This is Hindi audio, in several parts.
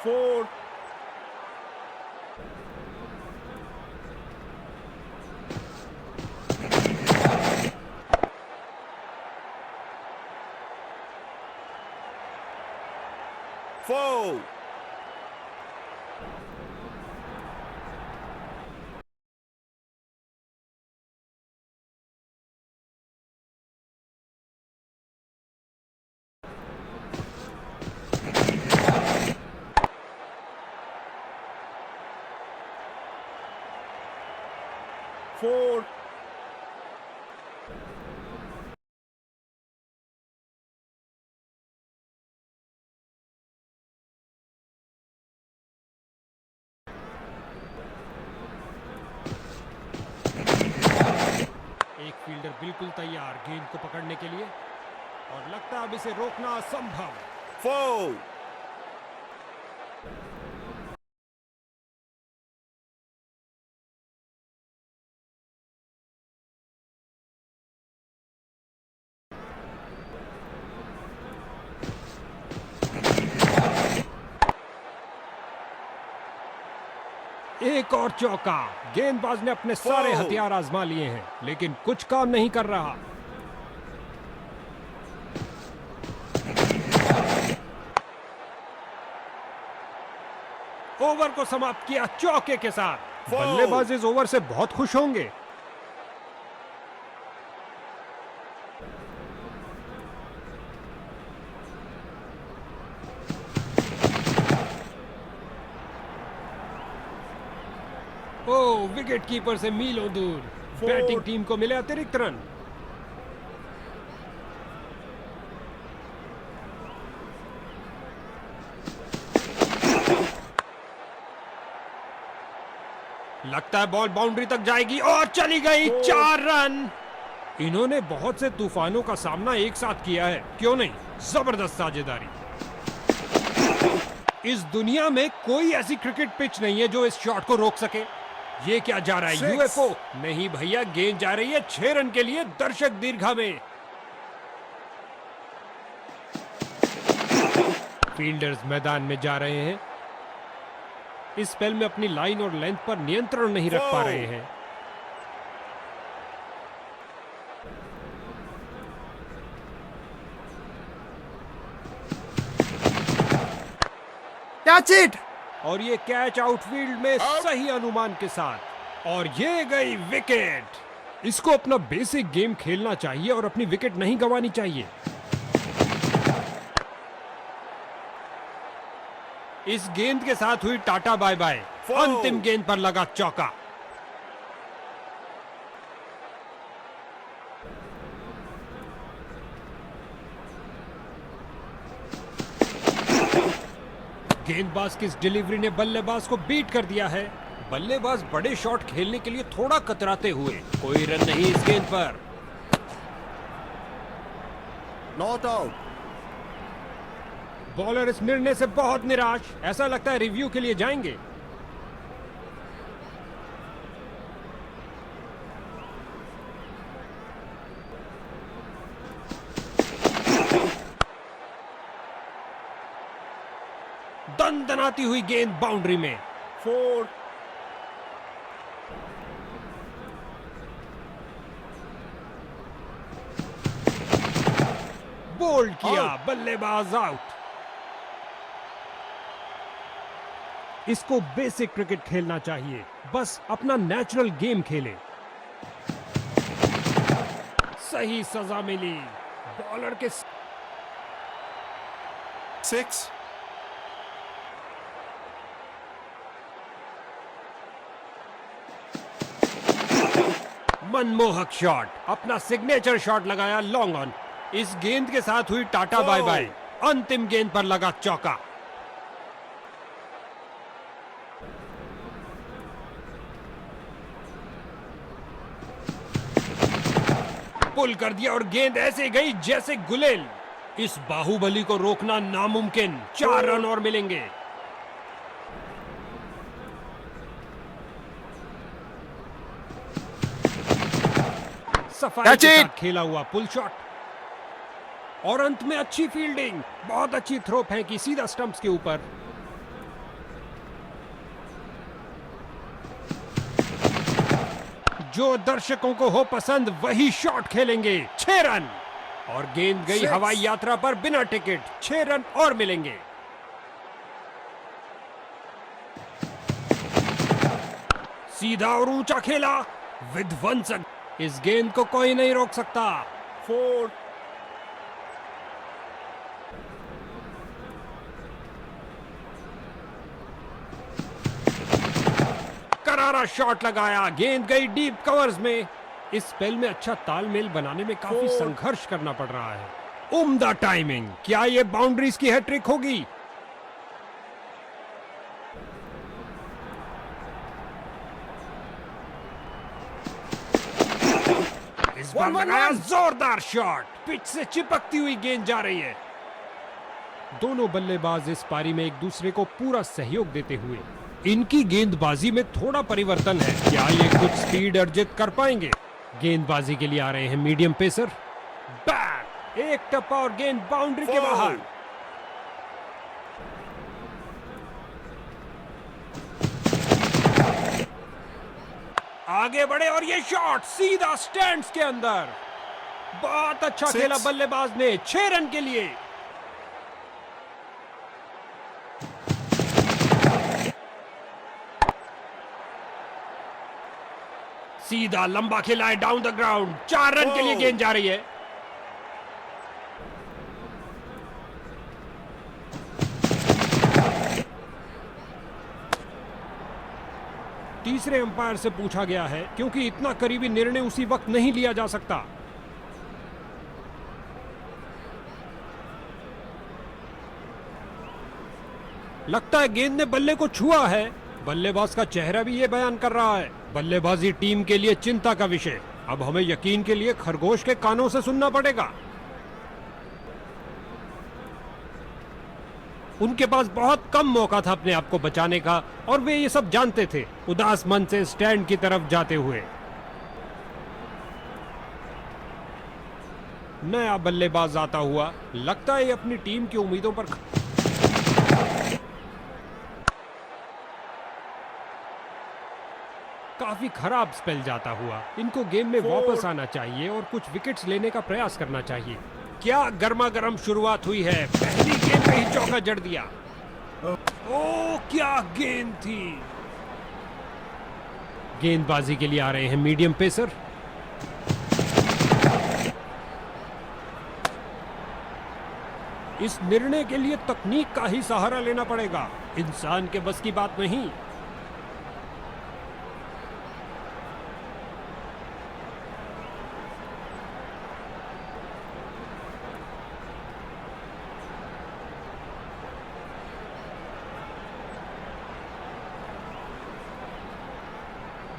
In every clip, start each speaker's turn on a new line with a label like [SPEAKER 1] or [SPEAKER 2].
[SPEAKER 1] 4. Foul. Four.
[SPEAKER 2] एक फील्डर बिल्कुल तैयार गेंद को पकड़ने के लिए और लगता है अब इसे रोकना असंभव।
[SPEAKER 1] Foul.
[SPEAKER 2] एक और चौका। गेंदबाज ने अपने सारे हथियार आजमा लिए हैं लेकिन कुछ काम नहीं कर रहा। ओवर को समाप्त किया चौके के साथ। बल्लेबाज इस ओवर से बहुत खुश होंगे। ओ, विकेट कीपर से मीलों दूर। बैटिंग टीम को मिले अतिरिक्त रन। लगता है बॉल बाउंड्री तक जाएगी और चली गई। 4 रन। इन्होंने बहुत से तूफानों का सामना एक साथ किया है, क्यों नहीं? जबरदस्त साझेदारी। इस दुनिया में कोई ऐसी क्रिकेट पिच नहीं है जो इस शॉट को रोक सके। ये क्या जा रहा है? यूएफओ नहीं भैया, गेंद जा रही है 6 रन के लिए दर्शक दीर्घा में। फील्डर्स मैदान में जा रहे हैं। इस स्पेल में अपनी लाइन और लेंथ पर नियंत्रण नहीं रख पा रहे हैं।
[SPEAKER 3] Catch it.
[SPEAKER 2] और ये कैच आउटफील्ड में सही अनुमान के साथ और ये गई विकेट। इसको अपना बेसिक गेम खेलना चाहिए और अपनी विकेट नहीं गंवानी चाहिए। इस गेंद के साथ हुई टाटा बाय बाय। अंतिम गेंद पर लगा चौका। गेंदबाज की इस डिलीवरी ने बल्लेबाज को बीट कर दिया है। बल्लेबाज बड़े शॉट खेलने के लिए थोड़ा कतराते हुए। कोई रन नहीं इस गेंद पर।
[SPEAKER 1] Not out.
[SPEAKER 2] बॉलर इस निर्णय से बहुत निराश। ऐसा लगता है रिव्यू के लिए जाएंगे। दनदनाती हुई गेंद बाउंड्री में।
[SPEAKER 1] 4.
[SPEAKER 2] बोल्ड किया। बल्लेबाज आउट। इसको बेसिक क्रिकेट खेलना चाहिए, बस अपना नेचुरल गेम खेले। सही सजा मिली। बॉलर के
[SPEAKER 1] 6.
[SPEAKER 2] मनमोहक शॉट। अपना सिग्नेचर शॉट लगाया लॉन्ग ऑन। इस गेंद के साथ हुई टाटा बाय बाय। अंतिम गेंद पर लगा चौका। पुल कर दिया और गेंद ऐसे गई जैसे गुलेल। इस बाहुबली को रोकना नामुमकिन। 4 रन और मिलेंगे। सफाई के साथ खेला हुआ पुल शॉट और अंत में अच्छी फील्डिंग। बहुत अच्छी थ्रो फेंकी सीधा स्टंप्स के ऊपर। जो दर्शकों को हो पसंद वही शॉट खेलेंगे। 6 रन और गेंद गई
[SPEAKER 1] 6
[SPEAKER 2] हवाई यात्रा पर बिना टिकट। 6 रन और मिलेंगे। सीधा और ऊंचा खेला, विध्वंसक। इस गेंद को कोई नहीं रोक सकता।
[SPEAKER 1] 4,
[SPEAKER 2] करारा शॉट लगाया, गेंद गई डीप कवर्स में। इस स्पेल में अच्छा तालमेल बनाने में काफी
[SPEAKER 1] 4,
[SPEAKER 2] संघर्ष करना पड़ रहा है। उम्दा टाइमिंग। क्या ये बाउंड्रीज की हैट्रिक होगी? इस बार
[SPEAKER 1] 1-1-1
[SPEAKER 2] लगाया जोरदार शॉट। पिच से चिपकती हुई गेंद जा रही है। दोनों बल्लेबाज इस पारी में एक दूसरे को पूरा सहयोग देते हुए इनकी गेंदबाजी में थोड़ा परिवर्तन है। क्या ये कुछ स्पीड अर्जित कर पाएंगे? गेंदबाजी के लिए आ रहे हैं मीडियम पेसर। बैट, एक टप्पा और गेंद बाउंड्री के बाहर। आगे बढ़े और ये शॉट सीधा स्टैंड्स के अंदर। बहुत अच्छा
[SPEAKER 1] 6
[SPEAKER 2] खेला बल्लेबाज ने। 6 रन के लिए। सीधा लंबा खेला है डाउन द ग्राउंड। 4 रन के लिए गेंद जा रही है। तीसरे अंपायर से पूछा गया है क्योंकि इतना करीबी निर्णय उसी वक्त नहीं लिया जा सकता। लगता है गेंद ने बल्ले को छुआ है। बल्लेबाज का चेहरा भी ये बयान कर रहा है। बल्लेबाजी टीम के लिए चिंता का विषय। अब हमें यकीन के लिए खरगोश के कानों से सुनना पड़ेगा। उनके पास बहुत कम मौका था अपने आप को बचाने का और वे ये सब जानते थे। उदास मन से स्टैंड की तरफ जाते हुए नया बल्लेबाज आता हुआ। लगता है ये अपनी टीम की उम्मीदों पर काफी खराब स्पेल जाता हुआ। इनको गेम में वापस आना चाहिए और कुछ विकेट्स लेने का प्रयास करना चाहिए। क्या गर्मा गर्म शुरुआत हुई है। पहली गेंद पे ही चौका जड़ दिया। ओ क्या गेंद थी। गेंदबाजी के लिए आ रहे हैं मीडियम पेसर। इस निर्णय के लिए तकनीक का ही सहारा लेना पड़ेगा। इंसान के बस की बात नहीं।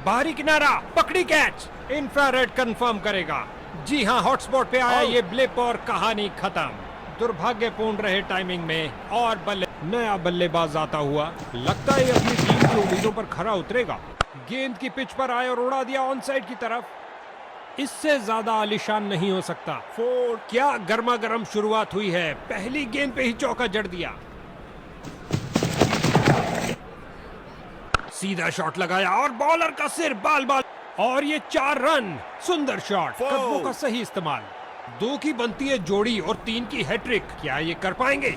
[SPEAKER 2] बाहरी किनारा, पकड़ी कैच। इंफ्रारेड कंफर्म करेगा। जी हां, हॉटस्पॉट पे आया ये ब्लिप और कहानी खत्म। दुर्भाग्यपूर्ण रहे टाइमिंग में और नया बल्लेबाज आता हुआ। लगता है ये अपनी टीम की उम्मीदों पर खरा उतरेगा। गेंद की पिच पर आया और उड़ा दिया ऑन साइड की तरफ। इससे ज्यादा आलीशान नहीं हो सकता।
[SPEAKER 1] 4,
[SPEAKER 2] क्या गर्मा गर्म शुरुआत हुई है। पहली गेंद पे ही चौका जड़ दिया। सीधा शॉट लगाया और बॉलर का सिर बाल बाल और ये 4 रन। सुंदर शॉट, कदमों का सही इस्तेमाल। 2 की बनती है जोड़ी और 3 की हैट्रिक। क्या ये कर पाएंगे?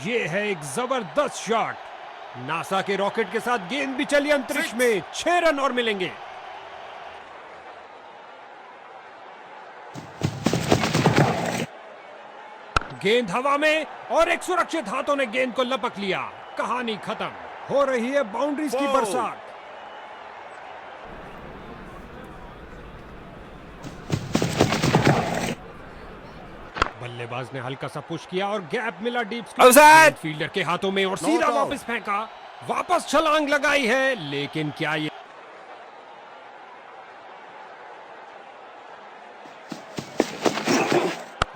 [SPEAKER 2] ये है एक जबरदस्त शॉट। नासा के रॉकेट के साथ गेंद भी चली अंतरिक्ष में। 6 रन और मिलेंगे। गेंद हवा में और एक सुरक्षित हाथों ने गेंद को लपक लिया। कहानी खत्म। हो रही है बाउंड्रीज की बरसात। बल्लेबाज ने हल्का सा पुश किया और गैप मिला डीप स्क्वायर फील्डर के हाथों में और सीधा वापस फेंका। वापस छलांग लगाई है, लेकिन क्या ये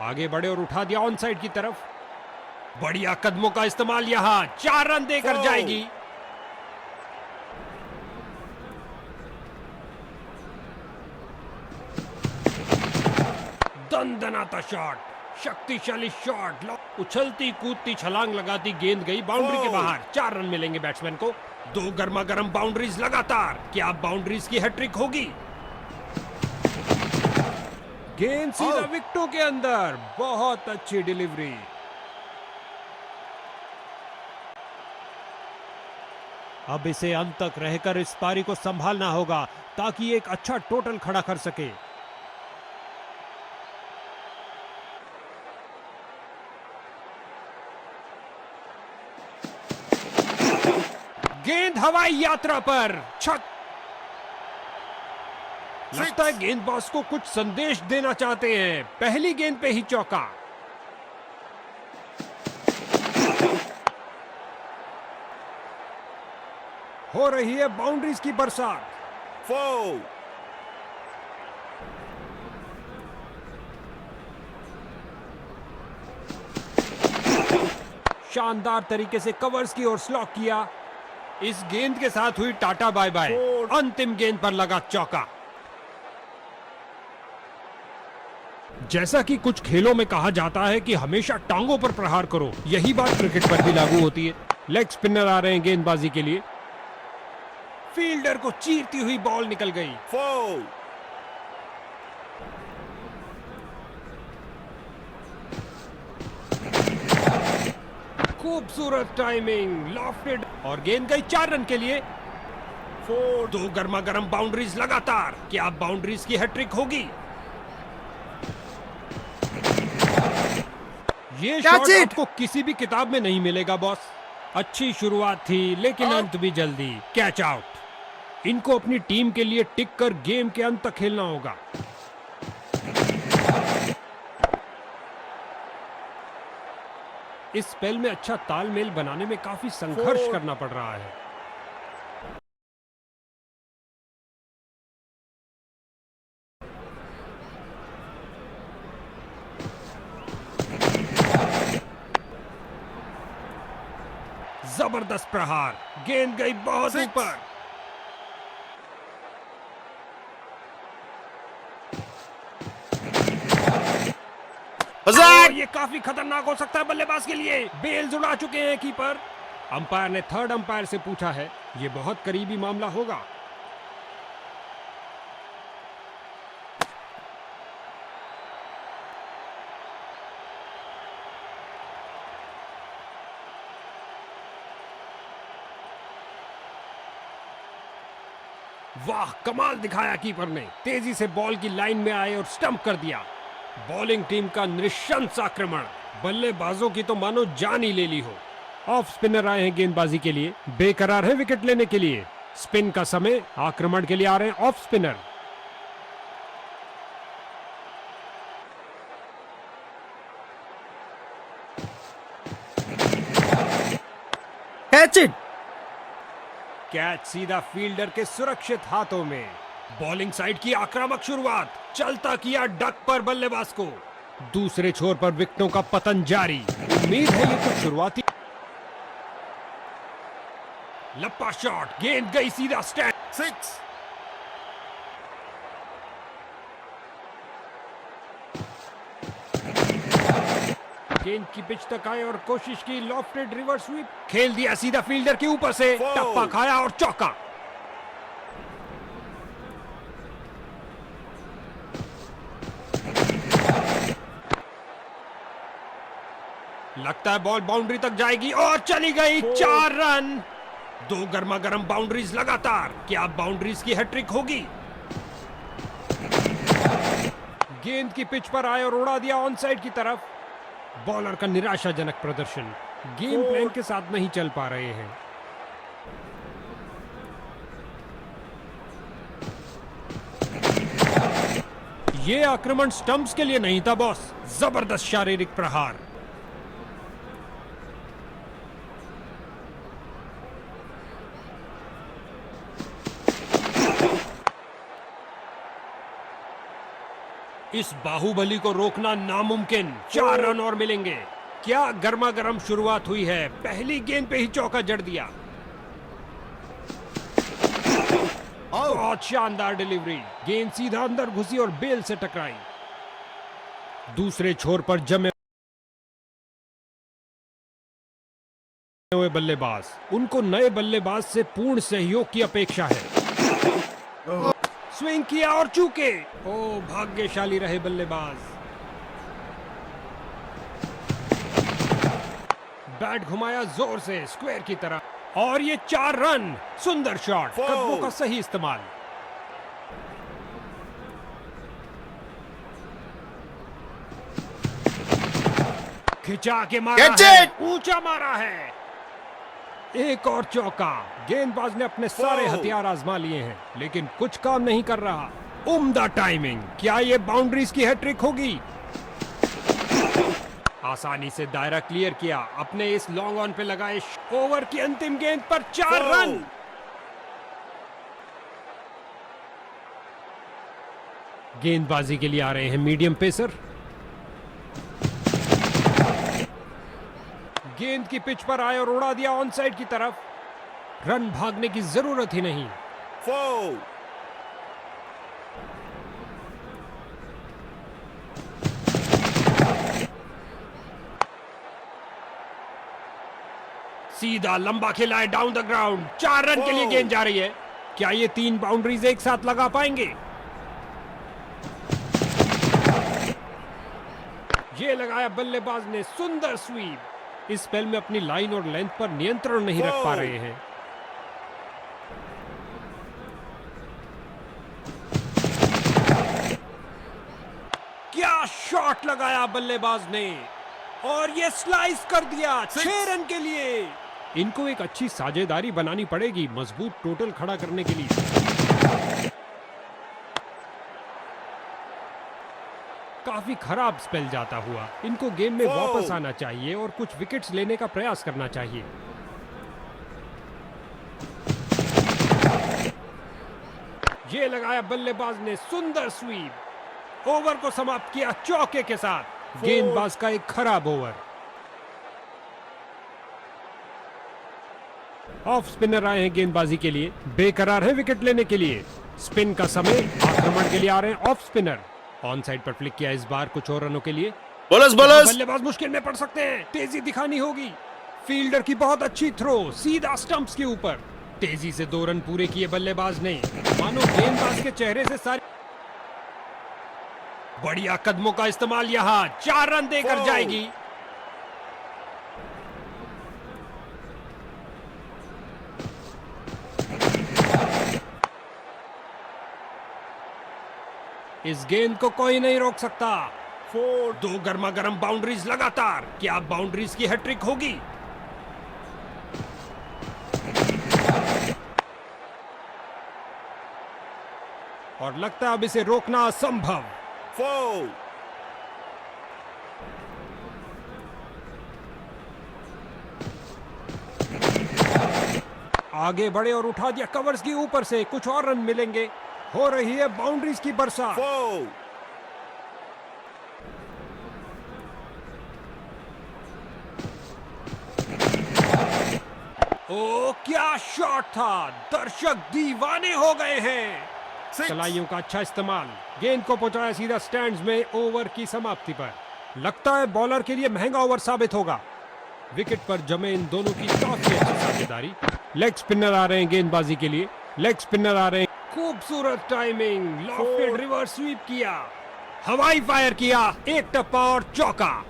[SPEAKER 2] आगे बढ़े और उठा दिया ऑन साइड की तरफ। बढ़िया कदमों का इस्तेमाल। यहां 4 रन देकर जाएगी। दंदनाता शॉट, शक्तिशाली शॉट। उछलती कूदती छलांग लगाती गेंद गई बाउंड्री के बाहर। 4 रन मिलेंगे बैट्समैन को। दो गर्मा गर्म बाउंड्रीज लगातार, क्या बाउंड्रीज की हैट्रिक होगी? गेंद सीधा
[SPEAKER 1] Out.
[SPEAKER 2] विकेटों के अंदर, बहुत अच्छी डिलीवरी। अब इसे अंत तक रहकर इस पारी को संभालना होगा ताकि एक अच्छा टोटल खड़ा कर सके। गेंद हवाई यात्रा पर, छक। लगता है गेंदबाज को कुछ संदेश देना चाहते हैं। पहली गेंद पे ही चौका। हो रही है बाउंड्रीज की बरसात।
[SPEAKER 1] 4.
[SPEAKER 2] शानदार तरीके से कवर्स की ओर स्लॉक किया। इस गेंद के साथ हुई टाटा बाय बाय। अंतिम गेंद पर लगा चौका। जैसा कि कुछ खेलों में कहा जाता है कि हमेशा टांगों पर प्रहार करो, यही बात क्रिकेट पर भी लागू होती है। लेग स्पिनर आ रहे हैं गेंदबाजी के लिए। फील्डर को चीरती हुई बॉल निकल गई।
[SPEAKER 1] 4.
[SPEAKER 2] खूबसूरत टाइमिंग, लॉफ्टेड, और गेंद गई 4 रन के लिए।
[SPEAKER 1] 4.
[SPEAKER 2] दो गर्मा गर्म बाउंड्रीज लगातार, क्या बाउंड्रीज की हैट्रिक होगी? ये शॉट आपको किसी भी किताब में नहीं मिलेगा बॉस। अच्छी शुरुआत थी लेकिन अंत भी जल्दी। Catch out. इनको अपनी टीम के लिए टिक कर गेम के अंत तक खेलना होगा। इस स्पेल में अच्छा तालमेल बनाने में काफी संघर्ष करना पड़ रहा है। जबरदस्त प्रहार, गेंद गई बहुत
[SPEAKER 1] 6.
[SPEAKER 2] ऊपर। और ये काफी खतरनाक हो सकता है बल्लेबाज के लिए। बेल्स उड़ा चुके हैं कीपर। अंपायर ने थर्ड अंपायर से पूछा है, ये बहुत करीबी मामला होगा। वाह, कमाल दिखाया कीपर ने। तेजी से बॉल की लाइन में आए और स्टंप कर दिया। बॉलिंग टीम का नृशंस आक्रमण, बल्लेबाजों की तो मानो जान ही ले ली हो। ऑफ स्पिनर आए हैं गेंदबाजी के लिए, बेकरार है विकेट लेने के लिए। स्पिन का समय, आक्रमण के लिए आ रहे हैं off spinner.
[SPEAKER 3] Catch it.
[SPEAKER 2] Catch सीधा फील्डर के सुरक्षित हाथों में। बॉलिंग साइड की आक्रामक शुरुआत, चलता किया डक पर बल्लेबाज को। दूसरे छोर पर विकेटों का पतन जारी। उम्मीद है ये कुछ शुरुआती। लंबा शॉट, गेंद गई सीधा स्टैंड।
[SPEAKER 1] 6.
[SPEAKER 2] गेंद की पिच तक आए और कोशिश की लॉफ्टेड रिवर्स स्वीप। खेल दिया सीधा फील्डर के ऊपर से, टप्पा खाया और चौका। लगता है बॉल बाउंड्री तक जाएगी और चली गई। 4 रन। दो गर्मा गर्म बाउंड्रीज लगातार, क्या बाउंड्रीज की हैट्रिक होगी? गेंद की पिच पर आए और उड़ा दिया ऑन साइड की तरफ। बॉलर का निराशाजनक प्रदर्शन, गेम प्लान के साथ नहीं चल पा रहे हैं। ये आक्रमण स्टंप्स के लिए नहीं था बॉस, जबरदस्त शारीरिक प्रहार। इस बाहुबली को रोकना नामुमकिन। 4 रन और मिलेंगे। क्या गर्मा गर्म शुरुआत हुई है, पहली गेंद पे ही चौका जड़ दिया। बहुत शानदार डिलीवरी, गेंद सीधा अंदर घुसी और बेल से टकराई। दूसरे छोर पर जमे हुए बल्लेबाज, उनको नए बल्लेबाज से पूर्ण सहयोग की अपेक्षा है। स्विंग किया और चूके। ओ भाग्यशाली रहे बल्लेबाज। बैट घुमाया जोर से स्क्वायर की तरफ और ये 4 रन। सुंदर शॉट, कदमों का सही इस्तेमाल। खिंचा के मारा है, ऊंचा मारा है। एक और चौका। गेंदबाज ने अपने सारे हथियार आजमा लिए हैं, लेकिन कुछ काम नहीं कर रहा। उम्दा टाइमिंग। क्या ये बाउंड्रीज की हैट्रिक होगी? आसानी से दायरा क्लियर किया। अपने इस लॉन्ग ऑन पे लगाए ओवर की अंतिम गेंद पर 4 रन। गेंदबाजी के लिए आ रहे हैं मीडियम पेसर। गेंद की पिच पर आए और उड़ा दिया ऑन साइड की तरफ। रन भागने की जरूरत ही नहीं।
[SPEAKER 1] 4
[SPEAKER 2] सीधा लंबा खेला है डाउन द ग्राउंड। 4 रन के लिए गेंद जा रही है। क्या ये 3 बाउंड्रीज एक साथ लगा पाएंगे? ये लगाया बल्लेबाज ने। सुंदर स्वीप। इस स्पेल में अपनी लाइन और लेंथ पर नियंत्रण नहीं रख पा रहे हैं। क्या शॉट लगाया बल्लेबाज ने और ये स्लाइस कर दिया। 6 रन के लिए। इनको एक अच्छी साझेदारी बनानी पड़ेगी मजबूत टोटल खड़ा करने के लिए। काफी खराब स्पेल जाता हुआ। इनको गेम में वापस आना चाहिए और कुछ विकेट्स लेने का प्रयास करना चाहिए। ये लगाया बल्लेबाज ने। सुंदर स्वीप। ओवर को समाप्त किया चौके के साथ। गेंदबाज का एक खराब ओवर। ऑफ स्पिनर आए हैं गेंदबाजी के लिए। बेकरार है विकेट लेने के लिए। स्पिन का समय। आक्रमण के लिए आ रहे हैं ऑफ स्पिनर। ऑन साइड पर फ्लिक किया इस बार कुछ और रनों के लिए। बल्लेबाज मुश्किल में पड़ सकते हैं। तेजी दिखानी होगी। फील्डर की बहुत अच्छी थ्रो सीधा स्टंप्स के ऊपर। तेजी से 2 रन पूरे किए बल्लेबाज ने। मानो गेंदबाज के चेहरे से सारी बढ़िया कदमों का इस्तेमाल। यहां 4 रन देकर जाएगी। इस गेंद को कोई नहीं रोक सकता। 2 गर्मा गर्म बाउंड्रीज लगातार। क्या बाउंड्रीज की हैट्रिक होगी? और लगता है अब इसे रोकना असंभव।
[SPEAKER 1] 4
[SPEAKER 2] आगे बढ़े और उठा दिया कवर्स की ऊपर से। कुछ और रन मिलेंगे। हो रही है बाउंड्रीज की बरसात।
[SPEAKER 1] 4
[SPEAKER 2] ओ क्या शॉट था। दर्शक दीवाने हो गए हैं।
[SPEAKER 1] 6
[SPEAKER 2] कलाइयों का अच्छा इस्तेमाल। गेंद को पहुंचाया सीधा स्टैंड्स में ओवर की समाप्ति पर। लगता है बॉलर के लिए महंगा ओवर साबित होगा। विकेट पर जमे इन दोनों की काफी अच्छी साझेदारी। लेग स्पिनर आ रहे हैं गेंदबाजी के लिए। लेग स्पिनर आ रहे हैं। खूबसूरत टाइमिंग। लॉफ्टेड रिवर्स स्वीप किया। हवाई फायर किया। एक टप्पा और चौका।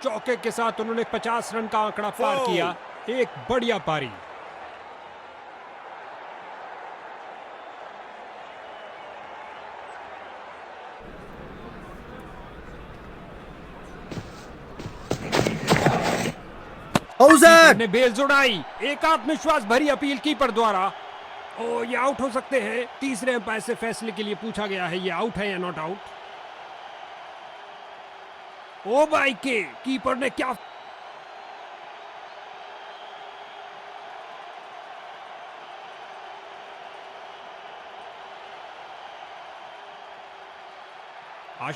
[SPEAKER 2] चौके के साथ उन्होंने 50 रन का आंकड़ा पार किया। एक बढ़िया पारी। कीपर ने बेल जुड़ाई। एक आत्मविश्वास भरी अपील कीपर द्वारा। ओ ये आउट हो सकते हैं। तीसरे अंपायर से फैसले के लिए पूछा गया है ये आउट है या नॉट आउट। ओ भाई के कीपर ने क्या आज